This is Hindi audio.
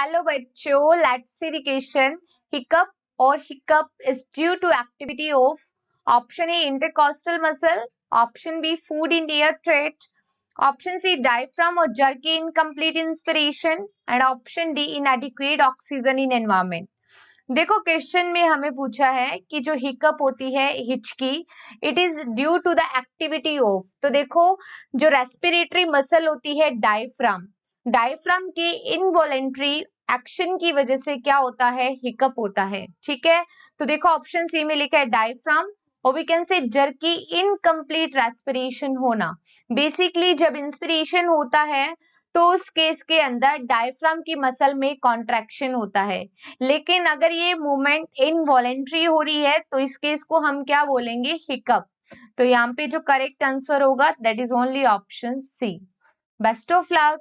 हेलो बच्चों, let's see the question. Hiccup और hiccup is due to activity of option A intercostal muscle, option B food in ear tract, option C diaphragm और jerky incomplete inspiration and option D inadequate oxygen in environment. देखो क्वेश्चन में हमें पूछा है कि जो हिकअप होती है, हिचकी, it is due to the activity of. तो देखो जो रेस्पिरेटरी मसल होती है डायफ्राम, डायफ्राम के इनवॉलेंट्री एक्शन की वजह से क्या होता है, हिकअप होता है. ठीक है, तो देखो ऑप्शन सी में लिखा है डायफ्राम और we can say jerky incomplete respiration होना. बेसिकली जब इंस्पिरेशन होता है तो उस केस के अंदर डायफ्राम की मसल में कॉन्ट्रैक्शन होता है, लेकिन अगर ये मूवमेंट इनवॉलेंट्री हो रही है तो इस केस को हम क्या बोलेंगे, हिकअप. तो यहाँ पे जो करेक्ट आंसर होगा that is only option C. Best of luck.